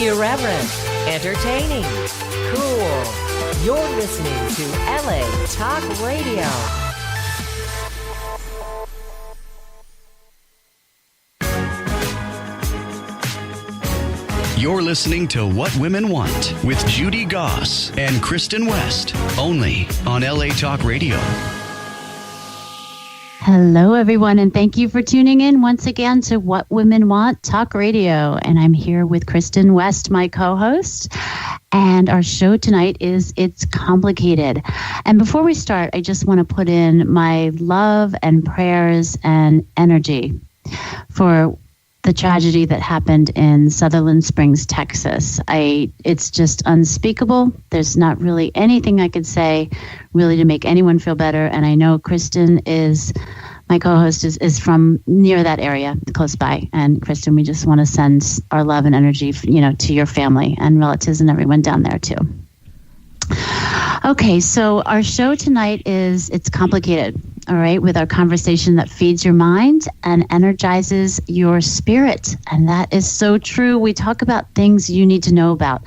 Irreverent, entertaining, cool. You're listening to LA Talk Radio. You're listening to What Women Want with Judy Goss and Kristin West, only on LA Talk Radio. Hello, everyone, and thank you for tuning in once again to What Women Want Talk Radio. And I'm here with Kristin West, my co-host. And our show tonight is It's Complicated. And before we start, I just want to put in my love and prayers and energy for the tragedy that happened in Sutherland Springs, Texas. It's just unspeakable. There's not really anything I could say really to make anyone feel better. And I know Kristin is, my co-host is from near that area, close by. And Kristin, we just want to send our love and energy, to your family and relatives and everyone down there too. Okay, so our show tonight is It's Complicated, all right, with our conversation that feeds your mind and energizes your spirit. And that is so true. We talk about things you need to know about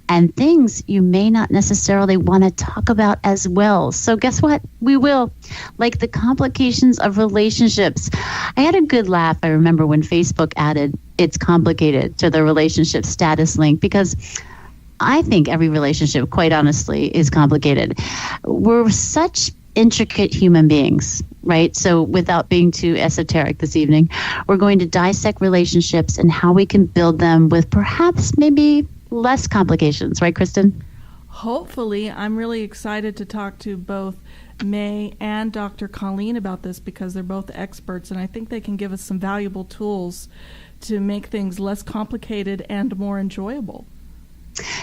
and things you may not necessarily want to talk about as well. So guess what? We will. Like the complications of relationships. I had a good laugh, I remember, when Facebook added It's Complicated to the relationship status link, because I think every relationship, quite honestly, is complicated. We're such intricate human beings, right? So without being too esoteric this evening, we're going to dissect relationships and how we can build them with perhaps maybe less complications, right, Kristin? Hopefully. I'm really excited to talk to both May and Dr. Colleen about this because they're both experts, and I think they can give us some valuable tools to make things less complicated and more enjoyable.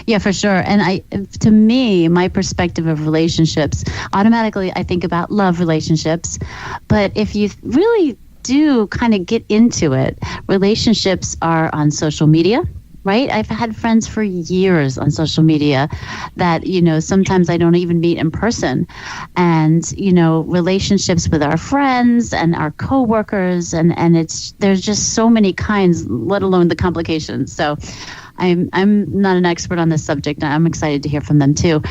Yeah, for sure. And to me, my perspective of relationships, automatically I think about love relationships. But if you really do kind of get into it, relationships are on social media, right? I've had friends for years on social media that, sometimes I don't even meet in person. And, relationships with our friends and our coworkers, and there's just so many kinds, let alone the complications. So I'm not an expert on this subject. I'm excited to hear from them too.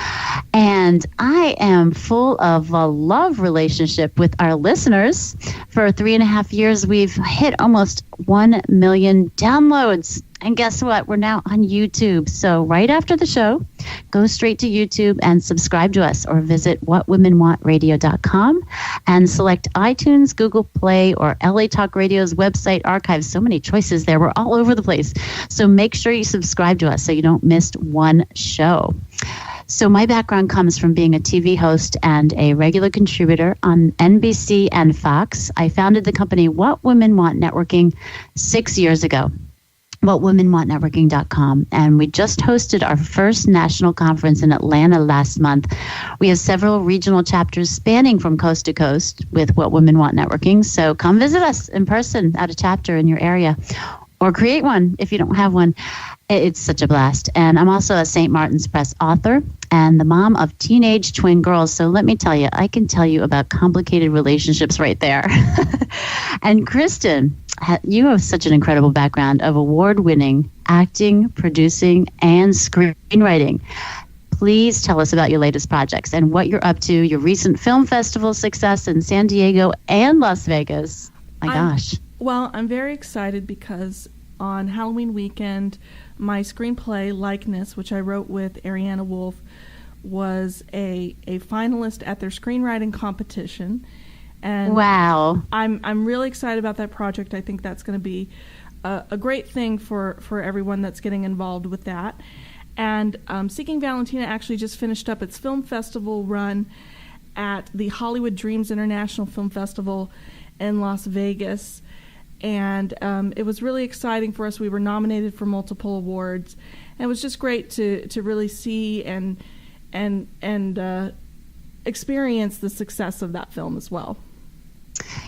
And I am full of a love relationship with our listeners. For 3.5 years, we've hit almost 1 million downloads. And guess what? We're now on YouTube. So right after the show, go straight to YouTube and subscribe to us, or visit whatwomenwantradio.com and select iTunes, Google Play, or LA Talk Radio's website archives. So many choices there. We're all over the place. So make sure you subscribe to us so you don't miss one show. So my background comes from being a TV host and a regular contributor on NBC and Fox. I founded the company What Women Want Networking 6 years ago. WhatWomenWantNetworking.com. And we just hosted our first national conference in Atlanta last month. We have several regional chapters spanning from coast to coast with What Women Want Networking. So come visit us in person at a chapter in your area, or create one if you don't have one. It's such a blast. And I'm also a St. Martin's Press author and the mom of teenage twin girls. So let me tell you, I can tell you about complicated relationships right there. And Kristin, you have such an incredible background of award-winning acting, producing, and screenwriting. Please tell us about your latest projects and what you're up to, your recent film festival success in San Diego and Las Vegas. My gosh. Well, I'm very excited because on Halloween weekend, my screenplay, Likeness, which I wrote with Ariana Wolf, was a finalist at their screenwriting competition. And wow. I'm really excited about that project. I think that's going to be a great thing for everyone that's getting involved with that. And Seeking Valentina actually just finished up its film festival run at the Hollywood Dreams International Film Festival in Las Vegas. And it was really exciting for us. We were nominated for multiple awards. And it was just great to really see and experience the success of that film as well.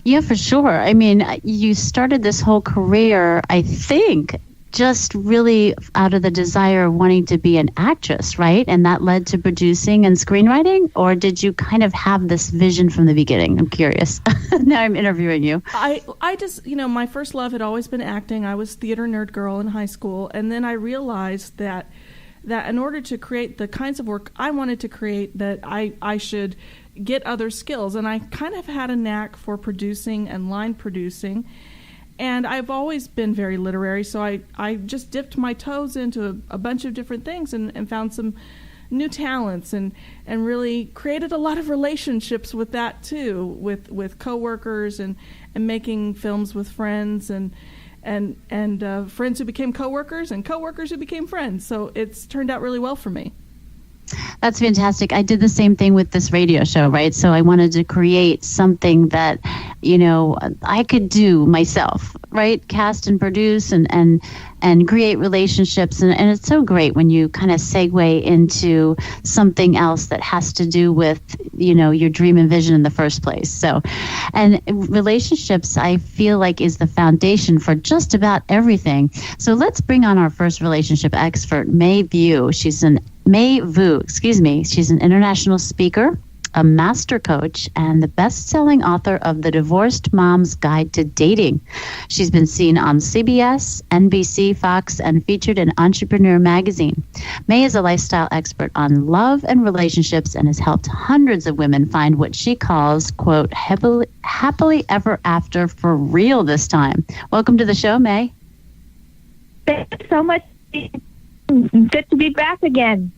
Yeah, for sure. I mean, you started this whole career, I think, just really out of the desire of wanting to be an actress, right? And that led to producing and screenwriting? Or did you kind of have this vision from the beginning? I'm curious. Now I'm interviewing you. I just, my first love had always been acting. I was theater nerd girl in high school. And then I realized that in order to create the kinds of work I wanted to create, that I should get other skills. And I kind of had a knack for producing and line producing. And I've always been very literary, so I just dipped my toes into a bunch of different things and found some new talents and really created a lot of relationships with that too, with coworkers and making films with friends and friends who became coworkers and coworkers who became friends. So it's turned out really well for me. That's fantastic. I did the same thing with this radio show, right? So I wanted to create something that, I could do myself, right? Cast and produce and create relationships. And it's so great when you kind of segue into something else that has to do with, your dream and vision in the first place. So, and relationships, I feel like, is the foundation for just about everything. So let's bring on our first relationship expert, Mai Vu. She's an international speaker, a master coach, and the best-selling author of The Divorced Mom's Guide to Dating. She's been seen on CBS, NBC, Fox, and featured in Entrepreneur magazine. Mai is a lifestyle expert on love and relationships and has helped hundreds of women find what she calls, quote, happily ever after for real this time. Welcome to the show, Mai. Thanks so much. Good to be back again.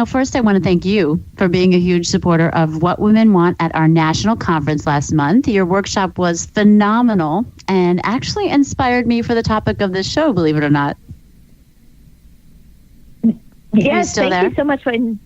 First I want to thank you for being a huge supporter of What Women Want at our national conference last month. Your workshop was phenomenal and actually inspired me for the topic of this show, believe it or not. Yes, thank you so much for thank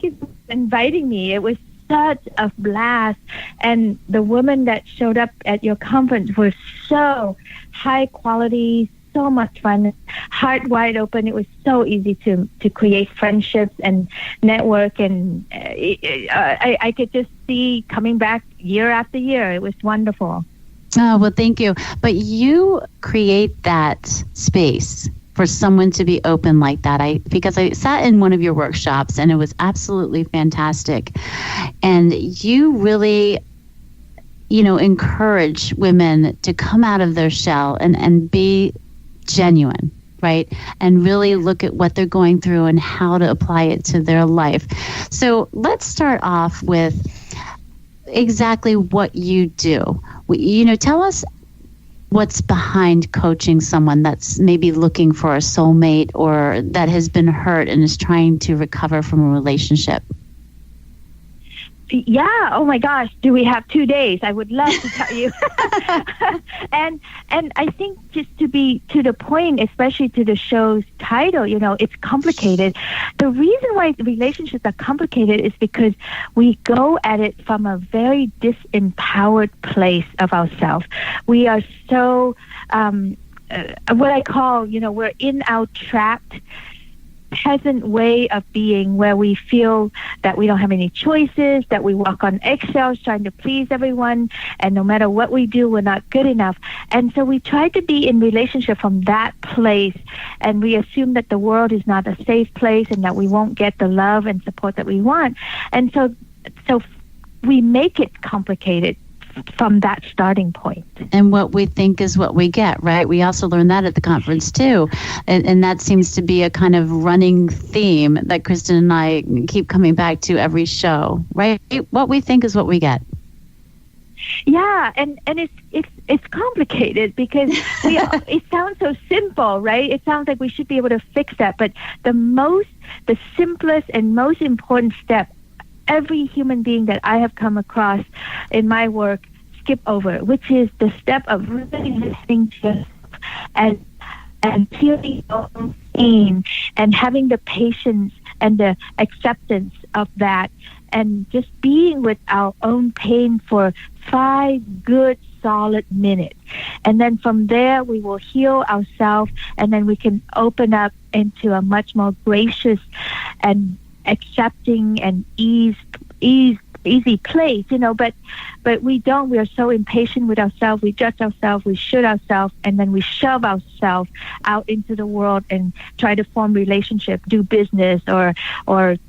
you for inviting me. It was such a blast, and the women that showed up at your conference were so high quality, so much fun, heart wide open. It was so easy to create friendships and network, and I could just see coming back year after year. It was wonderful. Oh, well, thank you. But you create that space for someone to be open like that. Because I sat in one of your workshops and it was absolutely fantastic. And you really, encourage women to come out of their shell and be genuine, right? And really look at what they're going through and how to apply it to their life. So let's start off with exactly what you do. Tell us what's behind coaching someone that's maybe looking for a soulmate or that has been hurt and is trying to recover from a relationship. Yeah. Oh my gosh. Do we have 2 days? I would love to tell you. and I think just to be to the point, especially to the show's title, it's complicated. The reason why relationships are complicated is because we go at it from a very disempowered place of ourselves. We are so, what I call, we're in our trapped peasant way of being, where we feel that we don't have any choices, that we walk on eggshells trying to please everyone, and no matter what we do, we're not good enough. And so we try to be in relationship from that place, and we assume that the world is not a safe place and that we won't get the love and support that we want. And so we make it complicated from that starting point. And what we think is what we get, right? We also learned that at the conference too. And that seems to be a kind of running theme that Kristin and I keep coming back to every show, right? What we think is what we get. Yeah, and it's complicated because it sounds so simple, right? It sounds like we should be able to fix that, but the simplest and most important step every human being that I have come across in my work skip over, which is the step of really listening to yourself and feeling your own pain and having the patience and the acceptance of that, and just being with our own pain for 5 good solid minutes. And then from there we will heal ourselves, and then we can open up into a much more gracious and accepting and ease easy place, but we don't. We are so impatient with ourselves. We judge ourselves, we shoot ourselves, and then we shove ourselves out into the world and try to form relationship, do business, or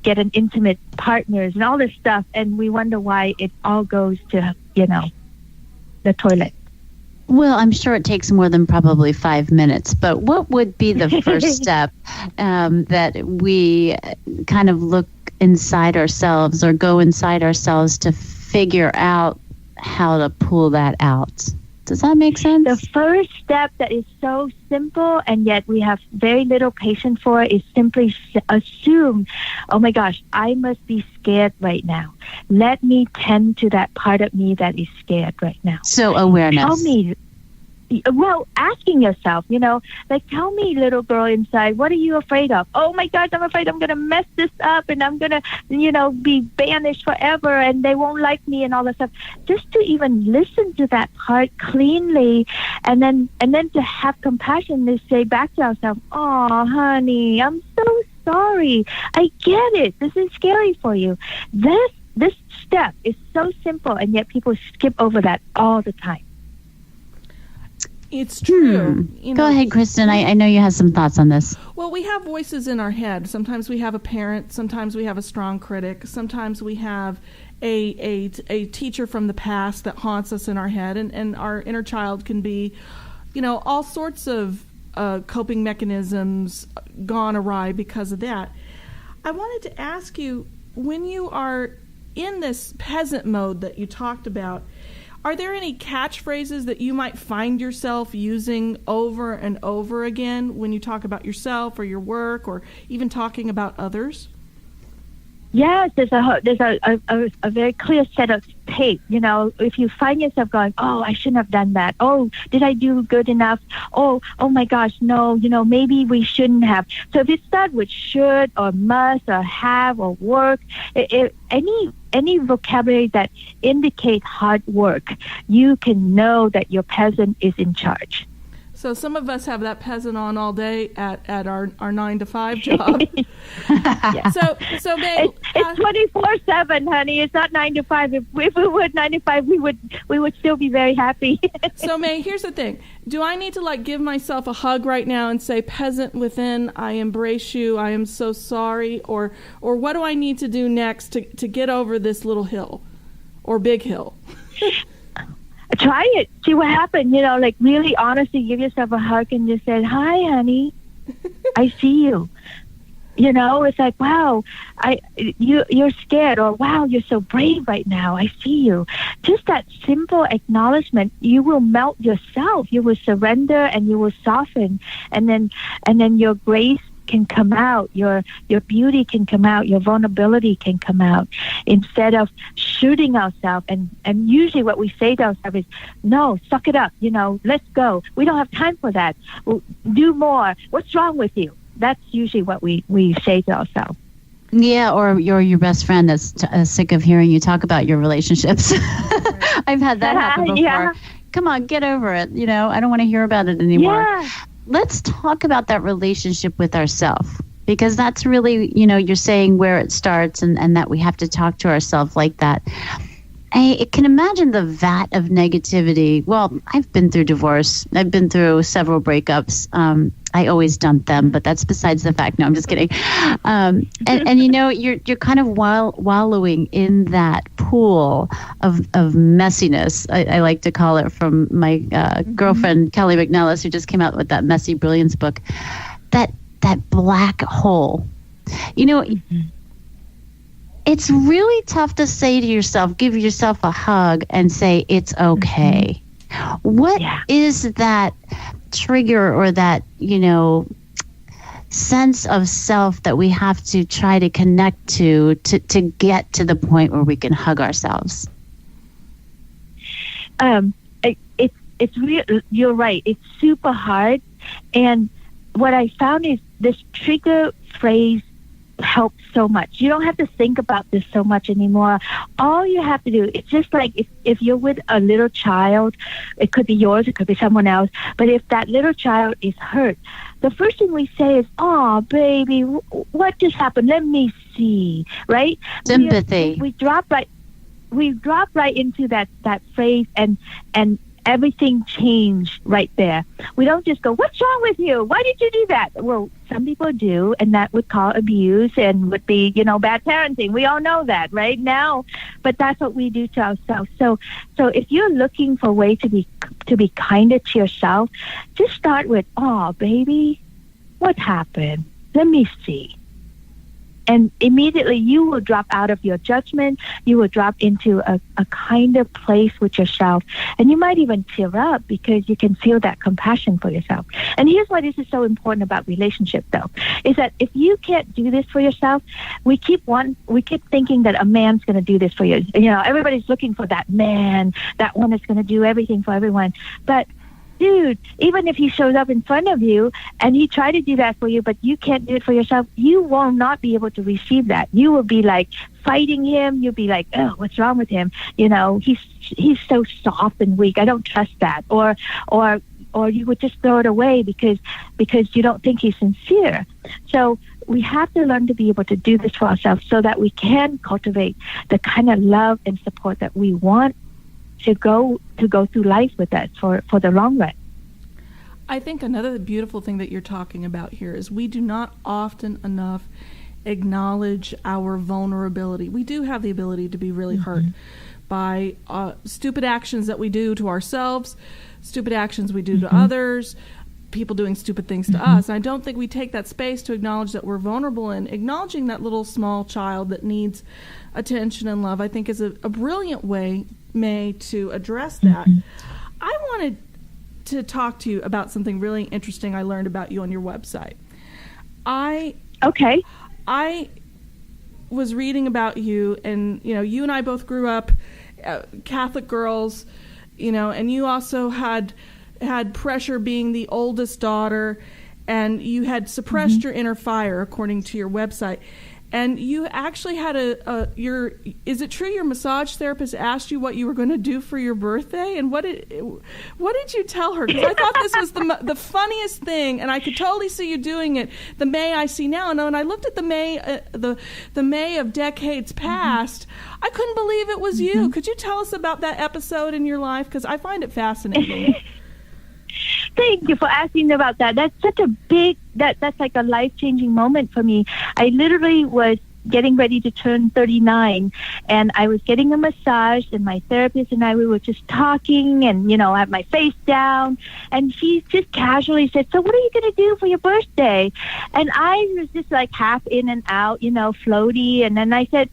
get an intimate partners and all this stuff. And we wonder why it all goes to, the toilet. Well, I'm sure it takes more than probably 5 minutes, but what would be the first step that we kind of look inside ourselves or go inside ourselves to figure out how to pull that out? Does that make sense? The first step that is so simple and yet we have very little patience for is simply assume, oh my gosh, I must be scared right now. Let me tend to that part of me that is scared right now. So awareness. Tell me. Well, asking yourself, tell me, little girl inside, what are you afraid of? Oh my gosh, I'm afraid I'm going to mess this up and I'm going to, be banished forever and they won't like me and all that stuff. Just to even listen to that part cleanly and then to have compassion to say back to ourselves, oh, honey, I'm so sorry. I get it. This is scary for you. This step is so simple and yet people skip over that all the time. It's true. Go ahead, Kristin. I know you have some thoughts on this. Well, we have voices in our head. Sometimes we have a parent. Sometimes we have a strong critic. Sometimes we have a teacher from the past that haunts us in our head. And our inner child can be, all sorts of coping mechanisms gone awry because of that. I wanted to ask you, when you are in this peasant mode that you talked about, are there any catchphrases that you might find yourself using over and over again when you talk about yourself or your work or even talking about others? Yes, there's a very clear set of tape. If you find yourself going, oh, I shouldn't have done that. Oh, did I do good enough? Oh my gosh, no, maybe we shouldn't have. So if it starts with should or must or have or work, any vocabulary that indicates hard work, you can know that your peasant is in charge. So some of us have that peasant on all day at our 9-to-5 job. Yeah. So May, it's 24/7, honey. It's not 9 to 5. If we were 9 to 5, we would still be very happy. So May, here's the thing: do I need to give myself a hug right now and say, "Peasant within, I embrace you. I am so sorry," or what do I need to do next to get over this little hill or big hill? Try it. See what happens. Really honestly give yourself a hug and just say, hi, honey. I see you. It's like, wow, you're scared, or wow, you're so brave right now. I see you. Just that simple acknowledgement, you will melt yourself. You will surrender and you will soften. And then your grace can come out, your beauty can come out, your vulnerability can come out, instead of shooting ourselves. And usually what we say to ourselves is, no, suck it up, let's go. We don't have time for that. Do more. What's wrong with you? That's usually what we say to ourselves. Yeah, or you're your best friend that's sick of hearing you talk about your relationships. I've had that happen before. Yeah. Come on, get over it. I don't want to hear about it anymore. Yeah. Let's talk about that relationship with ourselves, because that's really, you're saying where it starts and that we have to talk to ourselves like that. I can imagine the vat of negativity. Well, I've been through divorce. I've been through several breakups. I always dump them, but that's besides the fact. No, I'm just kidding. And you're kind of wallowing in that pool of messiness. I like to call it, from my girlfriend Kelly McNellis, who just came out with that Messy Brilliance book. That black hole. It's really tough to say to yourself, give yourself a hug and say, it's okay. What is that trigger or that, sense of self that we have to try to connect to get to the point where we can hug ourselves? It's real. You're right. It's super hard. And what I found is this trigger phrase helps so much. You don't have to think about this so much anymore. All you have to do, it's just like if you're with a little child, it could be yours, it could be someone else, but if that little child is hurt, the first thing we say is, oh, baby, what just happened? Let me see, right? Sympathy. We drop right. we drop right into that phrase, and everything changed right there. We don't just go, "What's wrong with you? Why did you do that?" Well, some people do, and that would call abuse and would be, bad parenting. We all know that right now, but that's what we do to ourselves. So if you're looking for a way to be kinder to yourself, just start with, "Oh, baby, what happened? Let me see." And immediately you will drop out of your judgment. You will drop into a kinder place with yourself. And you might even tear up because you can feel that compassion for yourself. And here's why this is so important about relationship, though, is that if you can't do this for yourself, we keep thinking that a man's going to do this for you. Everybody's looking for that man, that one that's going to do everything for everyone. But dude, even if he shows up in front of you and he tried to do that for you, but you can't do it for yourself, you will not be able to receive that. You will be like fighting him. You'll be like, "Oh, what's wrong with him? He's so soft and weak. I don't trust that." Or you would just throw it away because you don't think he's sincere. So we have to learn to be able to do this for ourselves so that we can cultivate the kind of love and support that we want to go through life with us for the long run. I think another beautiful thing that you're talking about here is we do not often enough acknowledge our vulnerability. We do have the ability to be really hurt by stupid actions that we do to ourselves, stupid actions we do to others, people doing stupid things to us. And I don't think we take that space to acknowledge that we're vulnerable, and acknowledging that little small child that needs attention and love, I think, is a brilliant way, May, to address that. I wanted to talk to you about something really interesting I learned about you on your website. I was reading about you, and you and I both grew up Catholic girls, and you also had pressure being the oldest daughter, and you had suppressed your inner fire, according to your website. And you actually had is it true your massage therapist asked you what you were going to do for your birthday? And what did you tell her? Because I thought this was the funniest thing, and I could totally see you doing it. The May I see now, and when I looked at the May of decades past, I couldn't believe it was you. Could you tell us about that episode in your life? Because I find it fascinating. Thank you for asking about that. That's such a that's like a life-changing moment for me. I literally was getting ready to turn 39, and I was getting a massage, and my therapist and we were just talking, and I had my face down, and she just casually said, "So what are you going to do for your birthday?" And I was just like half in and out, floaty, and then I said,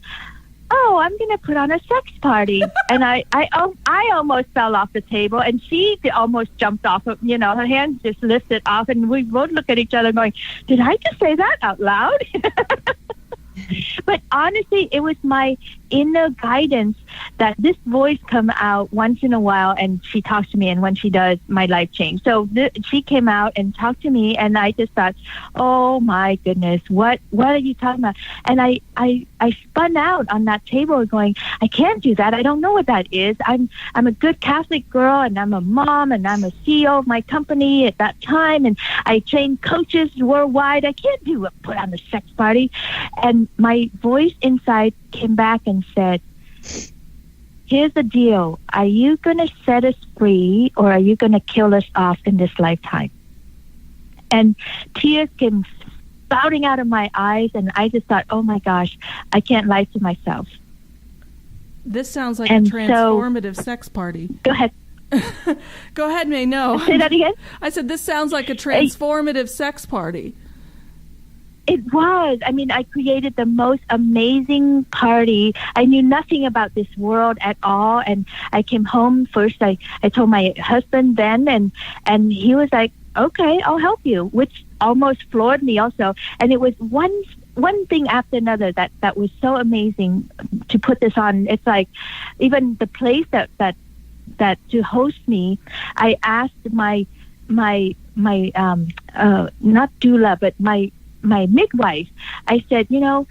"Oh, I'm going to put on a sex party." And I almost fell off the table, and she almost jumped off of, her hands just lifted off, and we both look at each other going, "Did I just say that out loud?" But honestly, it was my inner guidance that this voice come out once in a while, and she talks to me, and when she does, my life changed. So she came out and talked to me, and I just thought, "Oh my goodness, what are you talking about?" And I spun out on that table going, "I can't do that. I don't know what that is. I'm a good Catholic girl, and I'm a mom, and I'm a CEO of my company at that time, and I train coaches worldwide. I can't put on a sex party." And my voice inside came back and said, "Here's the deal. Are you going to set us free, or are you going to kill us off in this lifetime?" And tears came spouting out of my eyes, and I just thought, "Oh my gosh, I can't lie to myself." This sounds like a transformative sex party. Go ahead. Go ahead, May. No. Say that again? I said this sounds like a transformative sex party. It was. I mean, I created the most amazing party. I knew nothing about this world at all. And I came home first. I told my husband then, and he was like, "Okay, I'll help you," which almost floored me also. And it was one thing after another that was so amazing to put this on. It's like even the place that to host me, I asked my not doula, but my midwife, I said, "You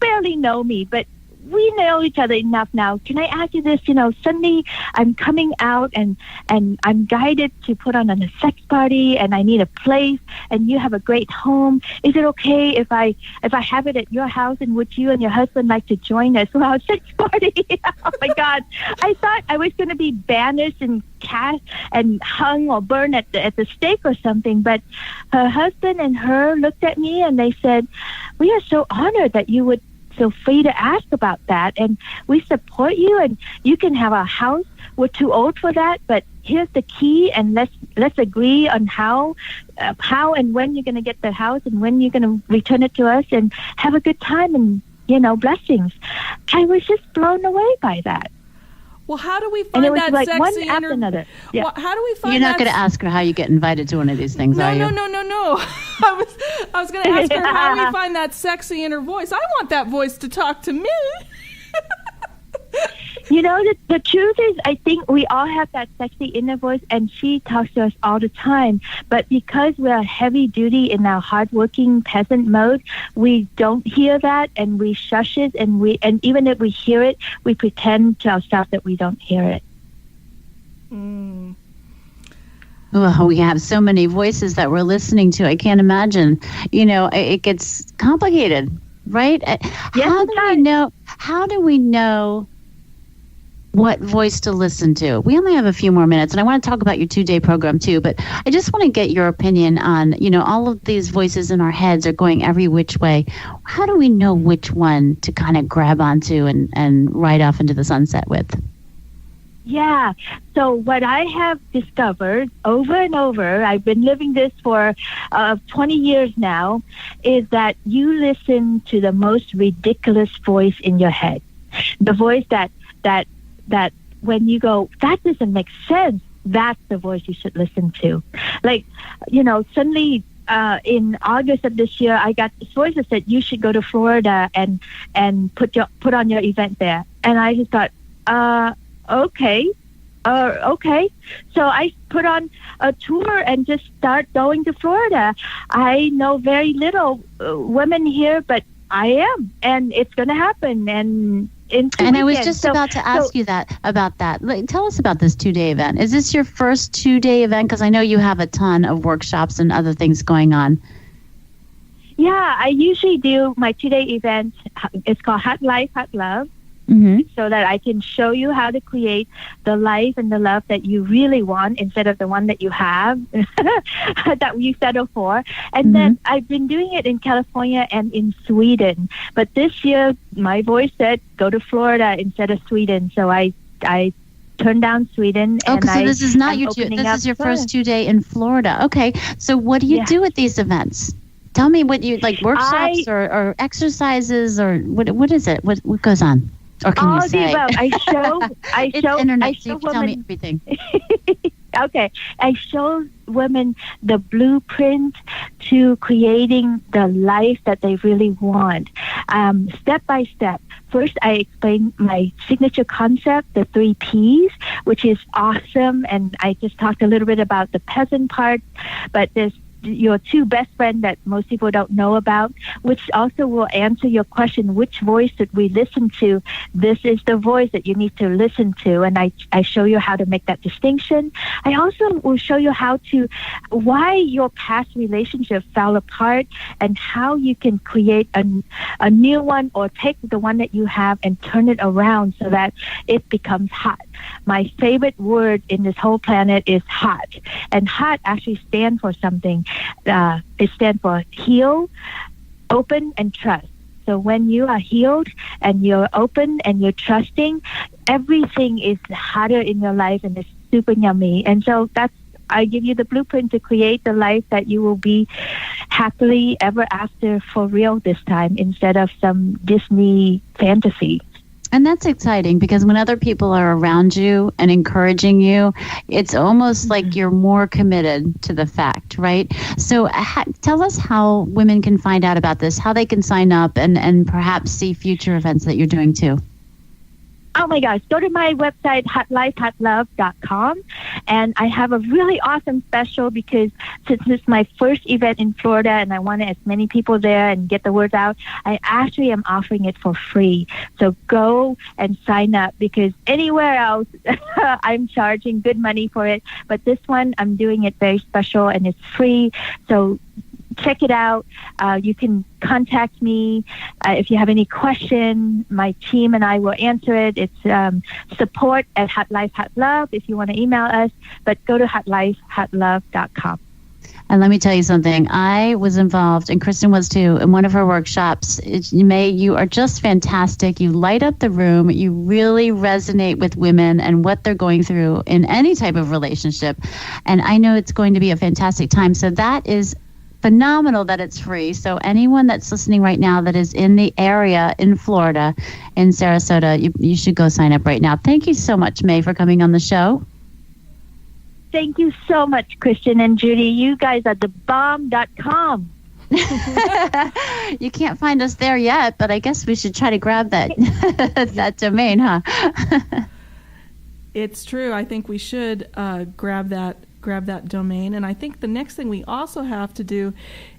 barely know me, but we know each other enough now. Can I ask you this? Suddenly I'm coming out and I'm guided to put on a sex party, and I need a place, and you have a great home. Is it okay if I have it at your house, and would you and your husband like to join us for our sex party? Oh my God. I thought I was going to be banished and cast and hung or burned at the stake or something, but her husband and her looked at me and they said, we are so honored that you would feel free to ask about that, and we support you, and you can have a house. We're too old for that, but here's the key, and let's agree on how and when you're going to get the house and when you're going to return it to us, and have a good time, and blessings. I was just blown away by that. Well, how do we find that like sexy one after another? Yeah. Well, how do we find You're not going to ask her how you get invited to one of these things, are you? No. I was going to ask her how do we find that sexy inner voice. I want that voice to talk to me. The truth is, I think we all have that sexy inner voice, and she talks to us all the time. But because we are heavy duty in our hardworking peasant mode, we don't hear that, and we shush it, and even if we hear it, we pretend to ourselves that we don't hear it. Mm. Well, we have so many voices that we're listening to. I can't imagine. It gets complicated, right? Yes, How do we know what voice to listen to? We only have a few more minutes, and I want to talk about your 2-day program too, but I just want to get your opinion on, all of these voices in our heads are going every which way. How do we know which one to kind of grab onto and ride off into the sunset with? Yeah. So what I have discovered over and over, I've been living this for 20 years now, is that you listen to the most ridiculous voice in your head. The voice that when you go, that doesn't make sense, that's the voice you should listen to. Like, suddenly in August of this year, I got this voice that said, you should go to Florida and put on your event there. And I just thought, okay. So I put on a tour and just start going to Florida. I know very little women here, but I am, and it's going to happen. And I was just about to ask you about that. Tell us about this 2-day event. Is this your first 2-day event? Because I know you have a ton of workshops and other things going on. Yeah, I usually do my 2-day event. It's called Hot Life, Hot Love. Mm-hmm. So that I can show you how to create the life and the love that you really want instead of the one that you have that you settle for. And then I've been doing it in California and in Sweden. But this year, my voice said, go to Florida instead of Sweden. So I turned down Sweden. Oh, so this is not this is your first 2-day in Florida. Okay. So what do you do at these events? Tell me what you like, workshops or exercises, or what is it? What goes on? Or can you say? I show internet, so you can women, tell me everything. Okay. I show women the blueprint to creating the life that they really want. Step by step. First, I explain my signature concept, the 3 Ps, which is awesome. And I just talked a little bit about the peasant part, but there's your 2 best friends that most people don't know about, which also will answer your question, which voice should we listen to? This is the voice that you need to listen to. And I show you how to make that distinction. I also will show you why your past relationship fell apart and how you can create a new one, or take the one that you have and turn it around so that it becomes hot. My favorite word in this whole planet is hot. And hot actually stands for something. It stands for heal, open, and trust. So when you are healed and you're open and you're trusting, everything is hotter in your life and it's super yummy. And so I give you the blueprint to create the life that you will be happily ever after for real this time, instead of some Disney fantasy. And that's exciting, because when other people are around you and encouraging you, it's almost like you're more committed to the fact, right? So tell us how women can find out about this, how they can sign up and perhaps see future events that you're doing too. Oh my gosh, go to my website, hotlifehotlove.com, And I have a really awesome special because since this is my first event in Florida and I wanted as many people there and get the word out, I actually am offering it for free. So go and sign up, because anywhere else I'm charging good money for it. But this one, I'm doing it very special and it's free. So check it out. You can contact me if you have any question. My team and I will answer it. It's support@hotlifehotlove if you want to email us, but go to hotlifehotlove.com. And let me tell you something. I was involved, and Kristin was too, in one of her workshops. You are just fantastic. You light up the room. You really resonate with women and what they're going through in any type of relationship. And I know it's going to be a fantastic time. So that is phenomenal that it's free. So anyone that's listening right now that is in the area in Florida, in Sarasota, you should go sign up right now. Thank you so much, Mai, for coming on the show. Thank you so much, Kristin and Judy. You guys are the bomb.com. You can't find us there yet, but I guess we should try to grab that that domain, huh? It's true. I think we should grab that domain. And I think the next thing we also have to do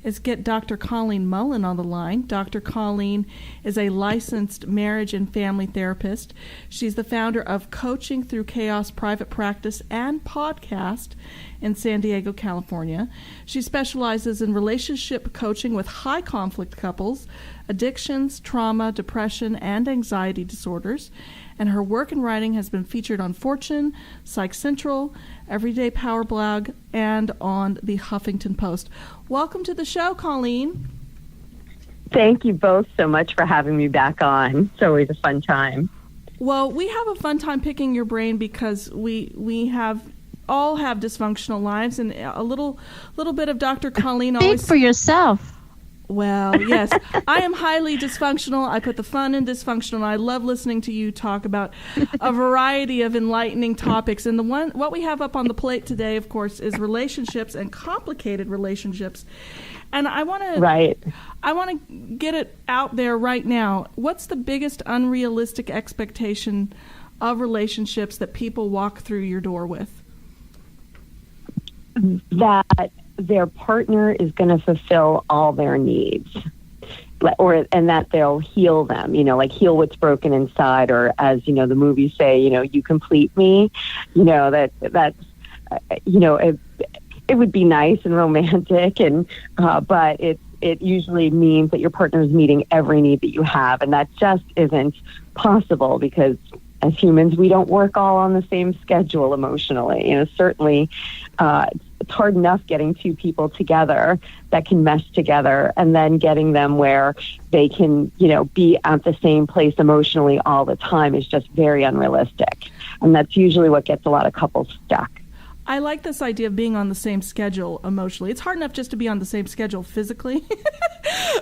is get Dr. Colleen Mullen on the line. Dr. Colleen is a licensed marriage and family therapist. She's the founder of Coaching Through Chaos private practice and podcast in San Diego, California. She specializes in relationship coaching with high conflict couples, addictions, trauma, depression, and anxiety disorders. And her work and writing has been featured on Fortune, Psych Central, Everyday Power Blog, and on the Huffington Post. Welcome to the show, Colleen. Thank you both so much for having me back on. It's always a fun time. Well, we have a fun time picking your brain because we all have dysfunctional lives, and a little bit of Dr. Colleen always... Speak for yourself. Well, yes. I am highly dysfunctional. I put the fun in dysfunctional. I love listening to you talk about a variety of enlightening topics. And what we have up on the plate today, of course, is relationships and complicated relationships. And I want to get it out there right now. What's the biggest unrealistic expectation of relationships that people walk through your door with? That their partner is going to fulfill all their needs, and that they'll heal them, like heal what's broken inside, or as, the movies say, you complete me, that's, it would be nice and romantic, and but it usually means that your partner is meeting every need that you have, and that just isn't possible because as humans, we don't work all on the same schedule emotionally. Certainly, it's hard enough getting two people together that can mesh together, and then getting them where they can, be at the same place emotionally all the time is just very unrealistic. And that's usually what gets a lot of couples stuck. I like this idea of being on the same schedule emotionally. It's hard enough just to be on the same schedule physically,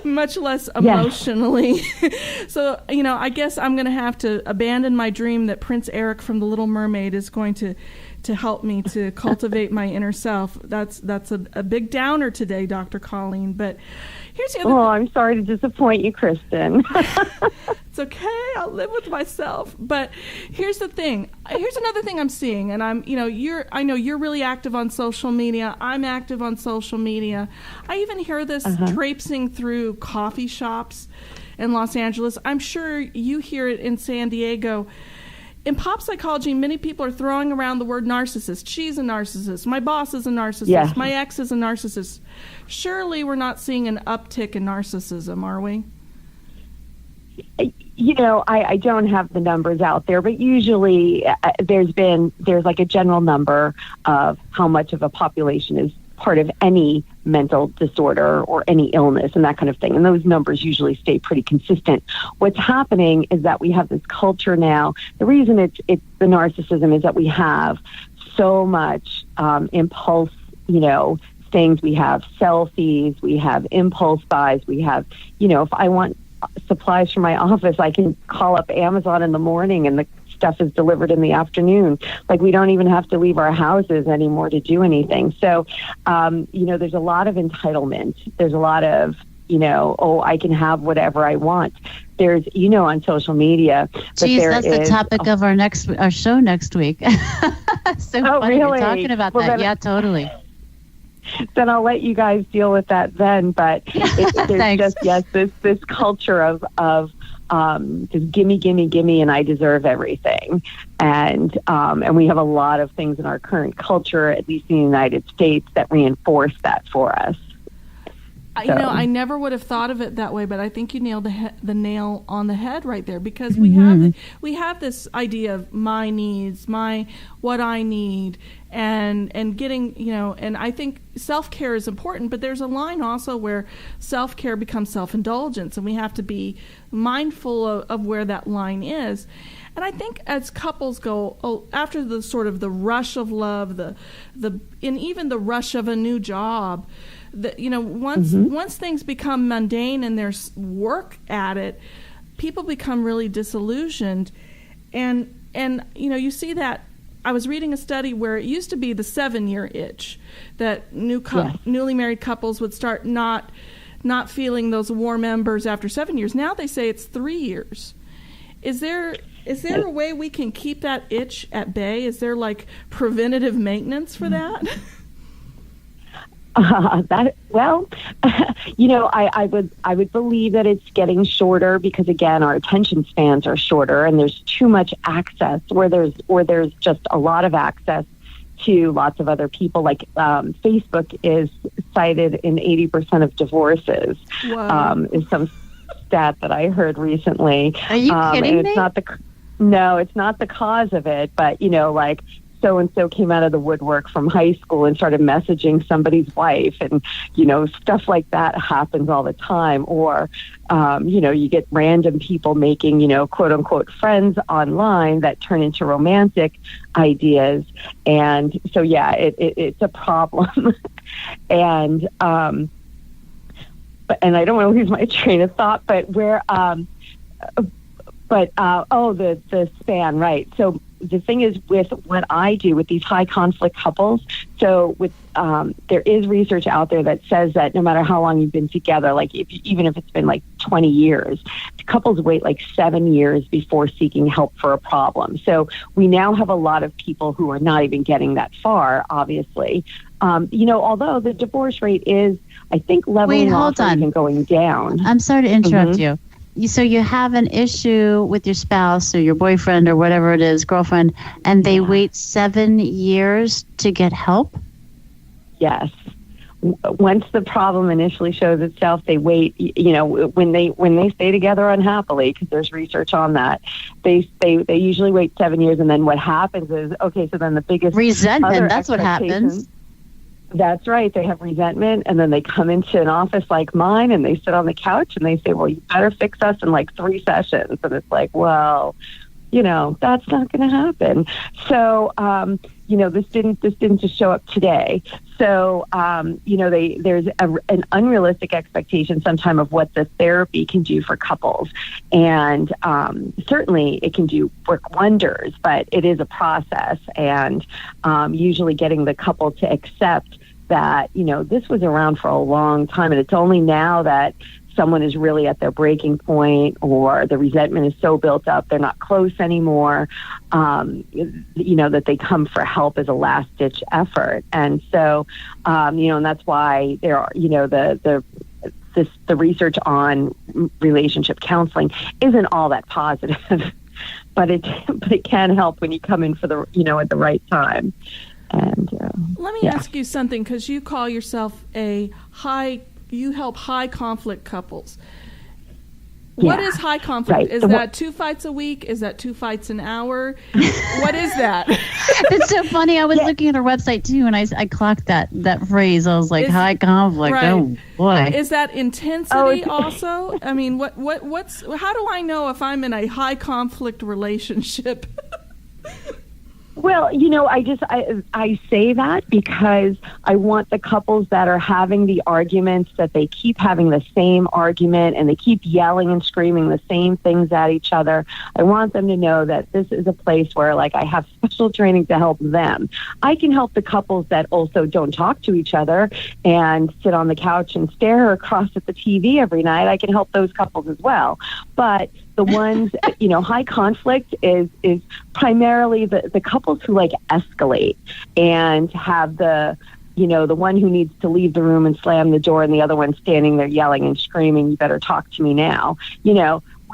much less emotionally. Yes. So, I guess I'm going to have to abandon my dream that Prince Eric from The Little Mermaid is going to help me to cultivate my inner self. That's a big downer today, Dr. Colleen. But here's the other thing. I'm sorry to disappoint you, Kristin. It's okay. I'll live with myself. But here's the thing. Here's another thing I'm seeing, and I know you're really active on social media. I'm active on social media. I even hear this traipsing through coffee shops in Los Angeles. I'm sure you hear it in San Diego. In pop psychology, many people are throwing around the word narcissist. She's a narcissist. My boss is a narcissist. Yes. My ex is a narcissist. Surely we're not seeing an uptick in narcissism, are we? I don't have the numbers out there, but usually there's like a general number of how much of a population is part of any mental disorder or any illness and that kind of thing. And those numbers usually stay pretty consistent. What's happening is that we have this culture now. The reason it's the narcissism is that we have so much impulse, things. We have selfies, we have impulse buys, we have, if I want supplies for my office, I can call up Amazon in the morning and the stuff is delivered in the afternoon. Like, we don't even have to leave our houses anymore to do anything. So, there's a lot of entitlement. There's a lot of, I can have whatever I want. There's, on social media. Geez, that's the topic of our show next week. So Oh, funny you're really? talking about Well, that. then- Yeah, totally. Then I'll let you guys deal with that then. But there's Thanks. just this culture of just gimme, gimme, gimme, and I deserve everything. And we have a lot of things in our current culture, at least in the United States, that reinforce that for us. I never would have thought of it that way, but I think you nailed the nail on the head right there, because we have this idea of my needs, what I need, and getting, and I think self-care is important, but there's a line also where self-care becomes self-indulgence, and we have to be mindful of where that line is. And I think as couples go after the sort of the rush of love, and even the rush of a new job, once things become mundane and there's work at it, people become really disillusioned, and you see that. I was reading a study where it used to be the 7-year itch that newly married couples would start not feeling those warm embers after 7 years. Now they say it's 3 years. Is there a way we can keep that itch at bay? Is there like preventative maintenance for that? I would believe that it's getting shorter because, again, our attention spans are shorter, and there's too much access where there's just a lot of access to lots of other people. Like Facebook is cited in 80% of divorces. Is some stat that I heard recently. Are you kidding me? It's not the cause of it, but like, so-and-so came out of the woodwork from high school and started messaging somebody's wife, and, stuff like that happens all the time. Or, you get random people making, quote-unquote friends online that turn into romantic ideas. And so, it's a problem. And I don't want to lose my train of thought, but the span, right. So the thing is, with what I do with these high conflict couples, so with there is research out there that says that no matter how long you've been together, like even if it's been like 20 years, couples wait like 7 years before seeking help for a problem. So we now have a lot of people who are not even getting that far, obviously. Although the divorce rate is, I think, leveling off or even going down. I'm sorry to interrupt you. So you have an issue with your spouse or your boyfriend or whatever it is, girlfriend, and they wait 7 years to get help? Yes. Once the problem initially shows itself, they wait. When they stay together unhappily, because there's research on that, they usually wait 7 years, and then what happens is, okay, so then the biggest resentment. That's what happens. That's right. They have resentment, and then they come into an office like mine, and they sit on the couch, and they say, well, you better fix us in like 3 sessions. And it's like, well, that's not going to happen. So, this didn't just show up today. So, there's an unrealistic expectation sometime of what the therapy can do for couples. And certainly it can work wonders, but it is a process. And usually getting the couple to accept that, this was around for a long time, and it's only now that someone is really at their breaking point, or the resentment is so built up they're not close anymore, that they come for help as a last-ditch effort. And so, and that's why there are, the research on relationship counseling isn't all that positive, but it can help when you come in for the, at the right time. And let me ask you something, because you call yourself you help high conflict couples. What is high conflict? Right. Is that 2 fights a week? Is that 2 fights an hour? What is that? It's so funny. I was looking at her website too, and I clocked that phrase. I was like, high conflict. Right. Oh boy. Is that intensity also? I mean, how do I know if I'm in a high conflict relationship? Well, I say that because I want the couples that are having the arguments that they keep having the same argument and they keep yelling and screaming the same things at each other. I want them to know that this is a place where, like, I have special training to help them. I can help the couples that also don't talk to each other and sit on the couch and stare across at the TV every night. I can help those couples as well. But the ones, high conflict is primarily the couples who like escalate and have the one who needs to leave the room and slam the door and the other one standing there yelling and screaming, "You better talk to me now."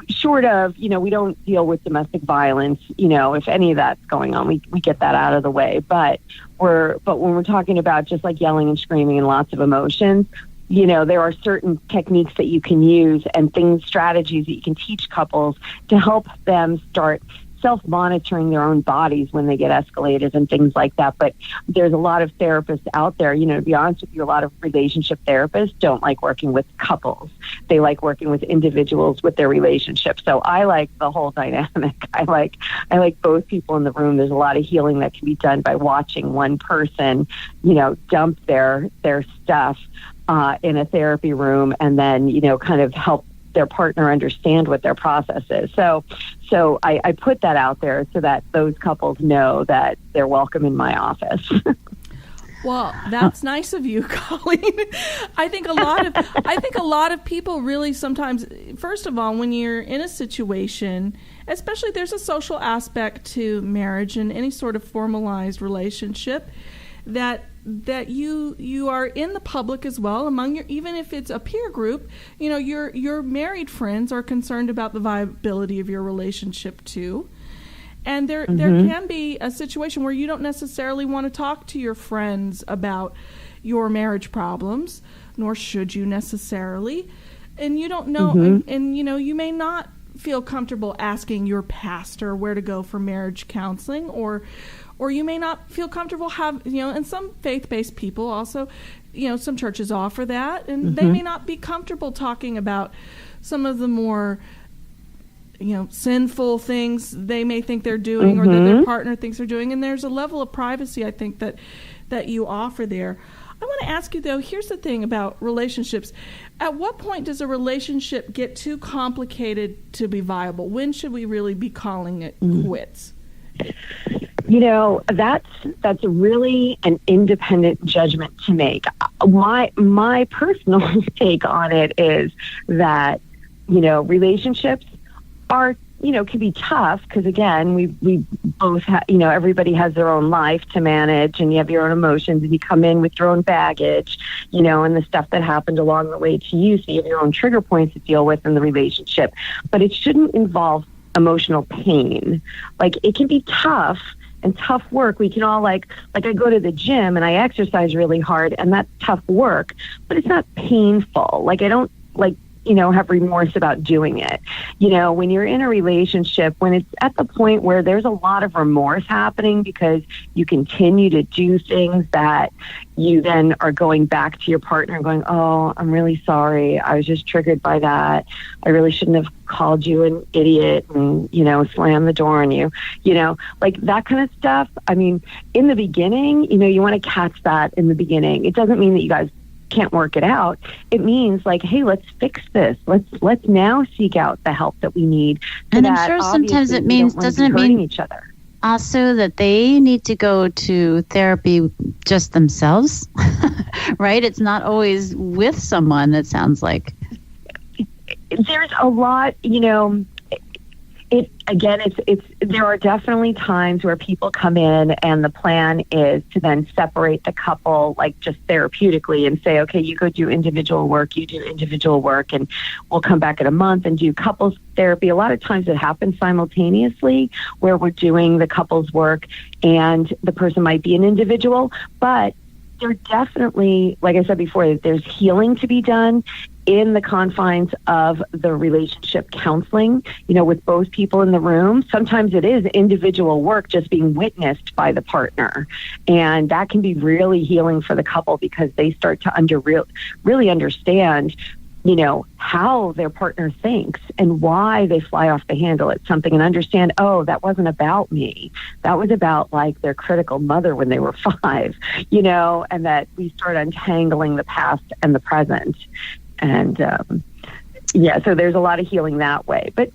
Short of, we don't deal with domestic violence, if any of that's going on, we get that out of the way. But when we're talking about just like yelling and screaming and lots of emotions, there are certain techniques that you can use and strategies that you can teach couples to help them start self-monitoring their own bodies when they get escalated and things like that. But there's a lot of therapists out there, to be honest with you, a lot of relationship therapists don't like working with couples. They like working with individuals with their relationships. So I like the whole dynamic. I like both people in the room. There's a lot of healing that can be done by watching one person, dump their stuff in a therapy room and then, kind of help their partner understand what their process is. So I put that out there so that those couples know that they're welcome in my office. Well, that's nice of you, Colleen. I think a lot of people really sometimes, first of all, when you're in a situation, especially there's a social aspect to marriage and any sort of formalized relationship, that you are in the public as well, among your, even if it's a peer group, your married friends are concerned about the viability of your relationship too. And there can be a situation where you don't necessarily want to talk to your friends about your marriage problems, nor should you necessarily. And you don't know, and you may not feel comfortable asking your pastor where to go for marriage counseling, or you may not feel comfortable and some faith-based people also, some churches offer that, and they may not be comfortable talking about some of the more sinful things they may think they're doing or that their partner thinks they're doing. And there's a level of privacy, I think, that you offer there. I want to ask you, though, here's the thing about relationships. At what point does a relationship get too complicated to be viable? When should we really be calling it quits? That's really an independent judgment to make. My personal take on it is that, relationships are, can be tough because, again, we both have, everybody has their own life to manage and you have your own emotions and you come in with your own baggage, and the stuff that happened along the way to you. So you have your own trigger points to deal with in the relationship. But it shouldn't involve emotional pain. Like, it can be tough and tough work. We can all like I go to the gym and I exercise really hard and that's tough work, but it's not painful. Like, I don't have remorse about doing it. When you're in a relationship, when it's at the point where there's a lot of remorse happening because you continue to do things that you then are going back to your partner and going, "Oh, I'm really sorry. I was just triggered by that. I really shouldn't have called you an idiot and, slammed the door on you." Like that kind of stuff. I mean, in the beginning, you want to catch that in the beginning. It doesn't mean that you guys can't work it out. It means like, hey, let's fix this. Let's now seek out the help that we need. And I'm sure sometimes it means, doesn't it mean each other? Also that they need to go to therapy just themselves, right? It's not always with someone, it sounds like. There's a lot, there are definitely times where people come in and the plan is to then separate the couple, like just therapeutically, and say, okay, you go do individual work, you do individual work, and we'll come back in a month and do couples therapy. A lot of times it happens simultaneously where we're doing the couples work and the person might be an individual, but there definitely, like I said before, there's healing to be done in the confines of the relationship counseling, with both people in the room. Sometimes it is individual work just being witnessed by the partner. And that can be really healing for the couple because they start to really understand, how their partner thinks and why they fly off the handle at something, and understand, oh, that wasn't about me. That was about like their critical mother when they were 5, and that we start untangling the past and the present. And Yeah, so there's a lot of healing that way. But,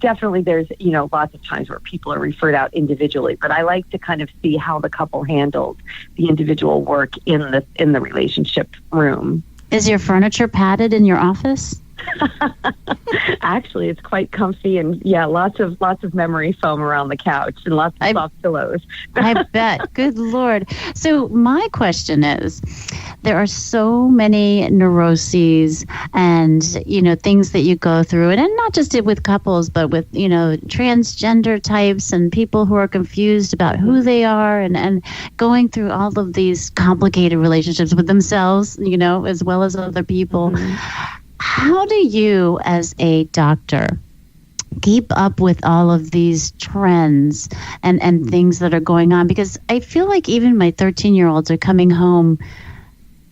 definitely there's, lots of times where people are referred out individually. But I like to kind of see how the couple handles the individual work in the relationship room. Is your furniture padded in your office? Actually, it's quite comfy, and lots of memory foam around the couch and lots of soft pillows. I bet. Good Lord. So my question is, there are so many neuroses and, things that you go through, and not just with couples, but with, transgender types and people who are confused about who they are and going through all of these complicated relationships with themselves, as well as other people. Mm-hmm. How do you, as a doctor, keep up with all of these trends and things that are going on? Because I feel like even my 13-year-olds are coming home,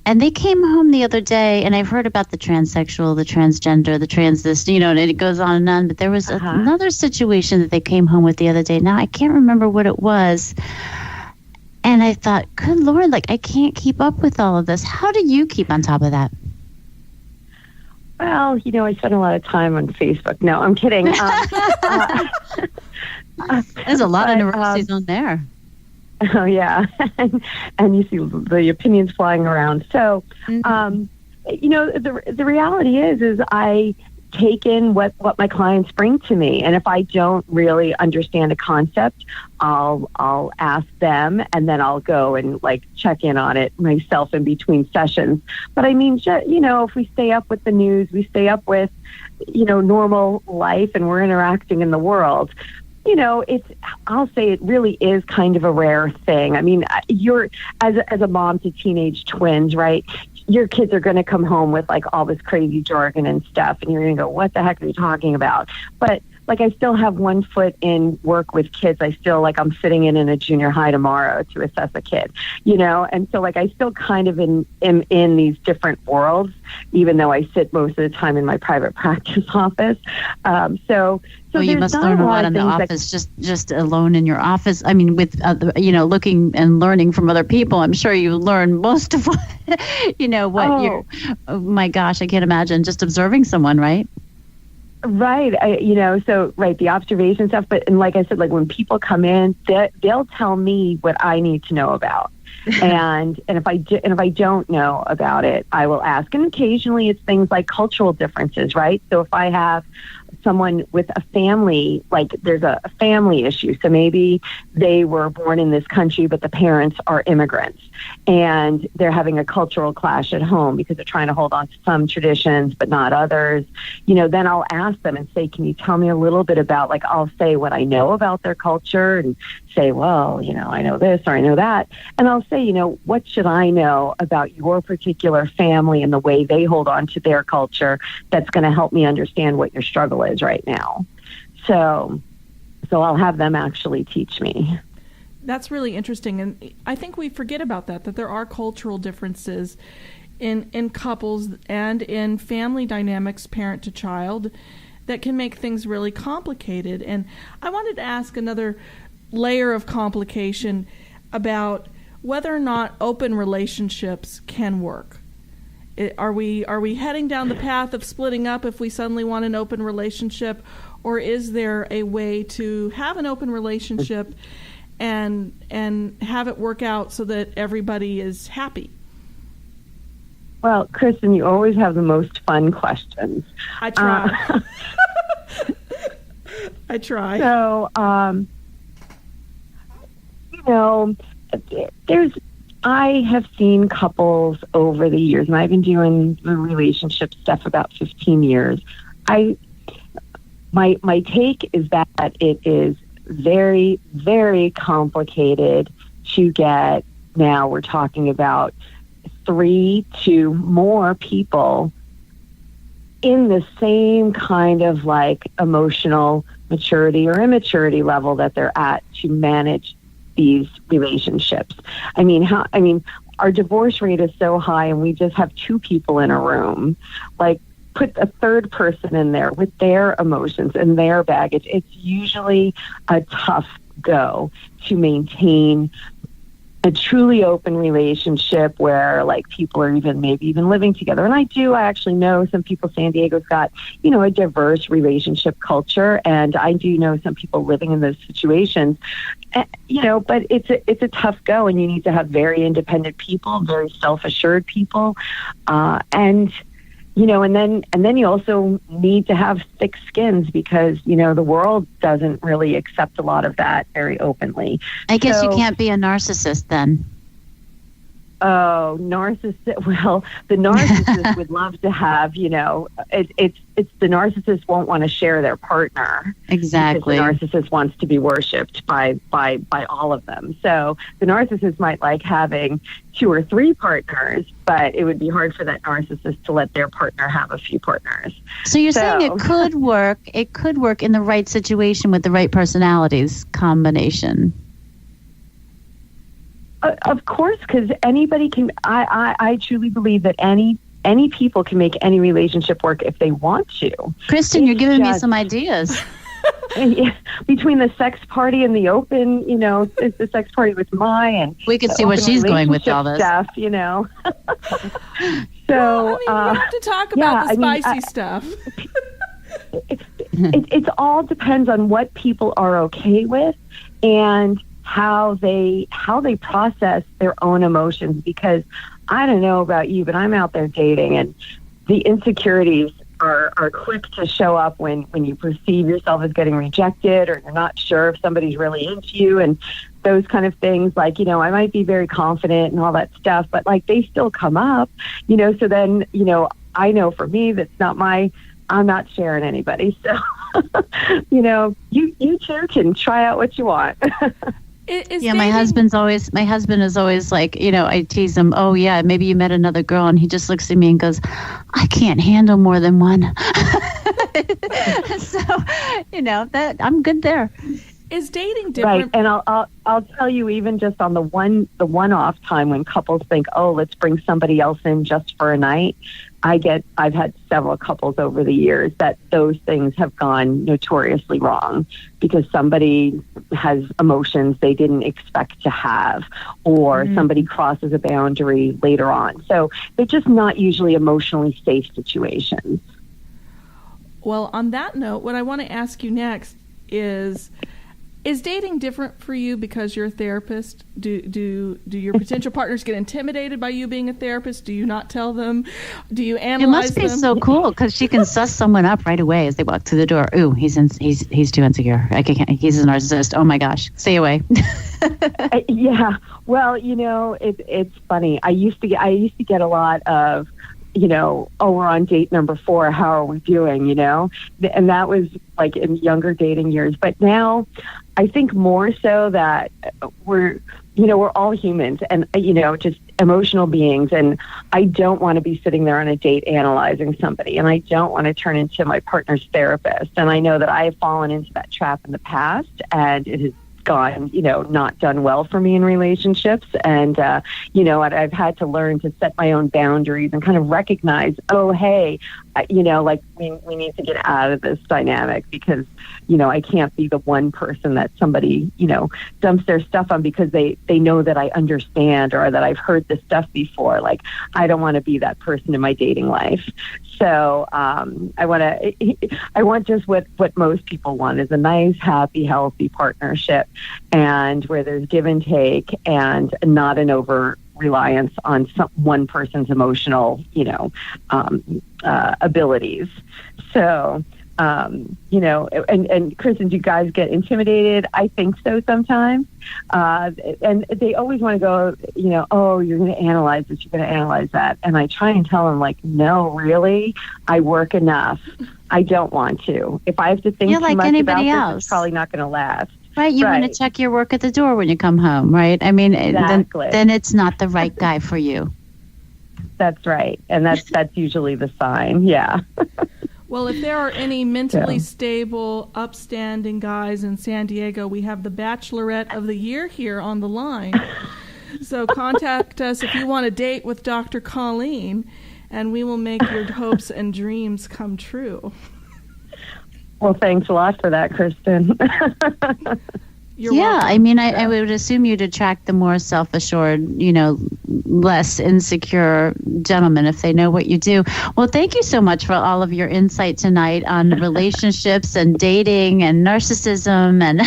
and they came home the other day, and I've heard about the transsexual, the transgender, the trans this, and it goes on and on. But there was another situation that they came home with the other day. Now, I can't remember what it was. And I thought, good Lord, I can't keep up with all of this. How do you keep on top of that? Well, I spend a lot of time on Facebook. No, I'm kidding. There's a lot of neuroses on there. Oh, yeah. and you see the opinions flying around. So, the reality is I take in what my clients bring to me. And if I don't really understand a concept, I'll ask them, and then I'll go and check in on it myself in between sessions. But I mean, if we stay up with the news, we stay up with, normal life, and we're interacting in the world. I'll say it really is kind of a rare thing. I mean, you're as a mom to teenage twins, right? Your kids are going to come home with all this crazy jargon and stuff, and you're going to go, what the heck are you talking about? But I still have one foot in work with kids. I still I'm sitting in a junior high tomorrow to assess a kid, and so I still kind of am in these different worlds, even though I sit most of the time in my private practice office. So you must learn a lot in the office, just alone in your office. I mean, with looking and learning from other people. I'm sure you learn most of what you're. Oh my gosh, I can't imagine just observing someone, right? Right. The observation stuff. But and like I said, when people come in, they'll tell me what I need to know about. and if I don't know about it, I will ask. And occasionally it's things like cultural differences, right? So if I have someone with a family, there's a family issue. So maybe they were born in this country, but the parents are immigrants, and they're having a cultural clash at home because they're trying to hold on to some traditions, but not others. Then I'll ask them and say, can you tell me a little bit about, I'll say what I know about their culture and say, well, I know this or I know that. And I'll say, what should I know about your particular family and the way they hold on to their culture that's going to help me understand what your struggle is right now. So I'll have them actually teach me. That's really interesting. And I think we forget about that there are cultural differences in couples and in family dynamics, parent to child, that can make things really complicated. And I wanted to ask another layer of complication about whether or not open relationships can work. Are we heading down the path of splitting up if we suddenly want an open relationship, or is there a way to have an open relationship and have it work out so that everybody is happy? Well, Kristin, you always have the most fun questions. I try. I try. So, I have seen couples over the years, and I've been doing the relationship stuff about 15 years. My take is that it is very, very complicated to get. Now we're talking about 3 to more people in the same kind of emotional maturity or immaturity level that they're at to manage these relationships. Our divorce rate is so high, and we just have 2 people in a room. Put a third person in there with their emotions and their baggage. It's usually a tough go to maintain a truly open relationship where like people are maybe even living together. And I actually know some people. San Diego's got, a diverse relationship culture, and I do know some people living in those situations. But it's a tough go, and you need to have very independent people, very self-assured people, and then you also need to have thick skins because, the world doesn't really accept a lot of that very openly. I guess you can't be a narcissist then. Oh, narcissist. Well, the narcissist would love to have, it's the narcissist won't want to share their partner. Exactly. The narcissist wants to be worshipped by all of them. So the narcissist might like having 2 or 3 partners, but it would be hard for that narcissist to let their partner have a few partners. So you're saying it could work. It could work in the right situation with the right personalities combination. Of course, because anybody can. I truly believe that any people can make any relationship work if they want to. Kristin, you're giving me some ideas. Between the sex party and the open, the sex party with Mai, and we could see what she's going with all this stuff, So we have to talk about the spicy stuff. It all depends on what people are okay with and how they process their own emotions, because I don't know about you, but I'm out there dating, and the insecurities are quick to show up when you perceive yourself as getting rejected, or you're not sure if somebody's really into you, and those kind of things. Like, I might be very confident and all that stuff, but like they still come up, so then, I know for me, I'm not sharing anybody. So, you too can try out what you want. My husband is always like, I tease him, oh yeah, maybe you met another girl, and he just looks at me and goes, I can't handle more than one. So, that I'm good there. Is dating different? Right, and I'll tell you, even just on the one-off time when couples think, oh, let's bring somebody else in just for a night. I've had several couples over the years that those things have gone notoriously wrong because somebody has emotions they didn't expect to have, or somebody crosses a boundary later on. So they're just not usually emotionally safe situations. Well, on that note, what I want to ask you next is dating different for you because you're a therapist? Do your potential partners get intimidated by you being a therapist? Do you not tell them? Do you analyze them? It must be so cool because she can suss someone up right away as they walk through the door. Ooh, he's too insecure. He's a narcissist. Oh my gosh, stay away. Yeah. Well, it's funny. I used to get a lot of, oh, we're on date number 4. How are we doing? And that was like in younger dating years. But now I think more so that we're all humans and, just emotional beings. And I don't want to be sitting there on a date analyzing somebody. And I don't want to turn into my partner's therapist. And I know that I have fallen into that trap in the past, and it has gone, not done well for me in relationships. And, I've had to learn to set my own boundaries and kind of recognize, oh, hey, we need to get out of this dynamic because, I can't be the one person that somebody, dumps their stuff on because they know that I understand or that I've heard this stuff before. Like, I don't want to be that person in my dating life. So I want just what most people want is a nice, happy, healthy partnership, and where there's give and take and not an over reliance on one person's emotional, abilities. So, and Kristin, do you guys get intimidated? I think so sometimes. And they always want to go, oh, you're going to analyze this, you're going to analyze that. And I try and tell them, like, no, really, I work enough. I don't want to. If I have to think too much about this, it's probably not going to last. Right, you want to check your work at the door when you come home, right? I mean, exactly. then it's not the right guy for you. That's right, and that's usually the sign, yeah. Well, if there are any mentally stable, upstanding guys in San Diego, we have the Bachelorette of the Year here on the line. So contact us if you want to date with Dr. Colleen, and we will make your hopes and dreams come true. Well, thanks a lot for that, Kristin. You're yeah, welcome. I mean, I would assume you'd attract the more self-assured, less insecure gentlemen if they know what you do. Well, thank you so much for all of your insight tonight on relationships and dating and narcissism and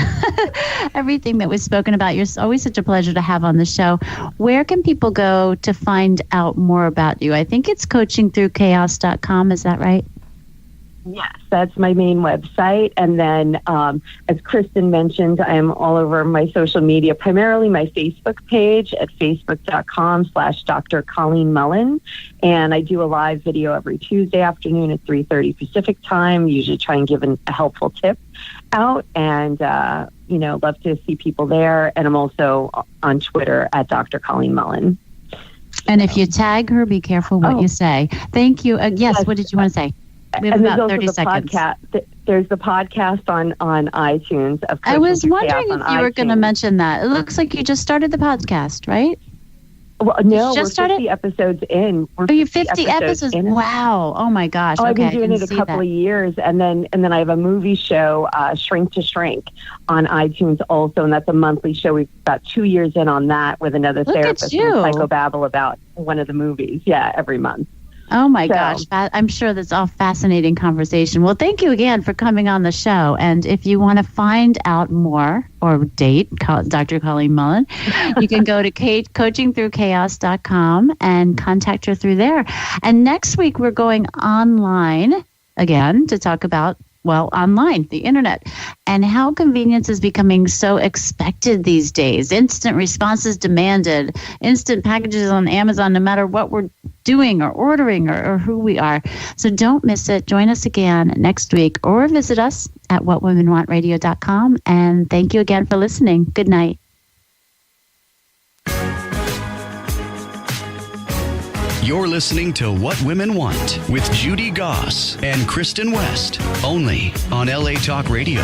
everything that was spoken about. You're always such a pleasure to have on the show. Where can people go to find out more about you? I think it's coachingthroughchaos.com. Is that right? Yes, that's my main website. And then, as Kristin mentioned, I am all over my social media, primarily my Facebook page at facebook.com/Dr. Colleen Mullen. And I do a live video every Tuesday afternoon at 3:30 Pacific time, usually try and give a helpful tip out. And, love to see people there. And I'm also on Twitter at Dr. Colleen Mullen. And if you tag her, be careful what you say. Thank you. Yes, what did you want to say? We have And about there's also 30 the seconds. podcast. There's the podcast on iTunes. Of I was Coaching Through wondering Chaos if on you were going to iTunes. mention that. It looks like you just started the podcast, right? Well, no, just we're started? 50 episodes in. We're Are you 50 episodes? in. Wow. Oh, my gosh. Oh, I've okay, been doing I it didn't a see couple that. of years, and then I have a movie show, Shrink to Shrink, on iTunes also, and that's a monthly show. We've got 2 years in on that with another Look at therapist you. and psychobabble about one of the movies. Yeah, every month. Oh, my So- gosh. I'm sure that's all fascinating conversation. Well, thank you again for coming on the show. And if you want to find out more or date Dr. Colleen Mullen, you can go to coachingthroughchaos.com and contact her through there. And next week, we're going online again to talk about online, the internet, and how convenience is becoming so expected these days. Instant responses demanded, instant packages on Amazon, no matter what we're doing or ordering or who we are. So don't miss it. Join us again next week or visit us at whatwomenwantradio.com. And thank you again for listening. Good night. You're listening to What Women Want with Judy Goss and Kristin West, only on LA Talk Radio.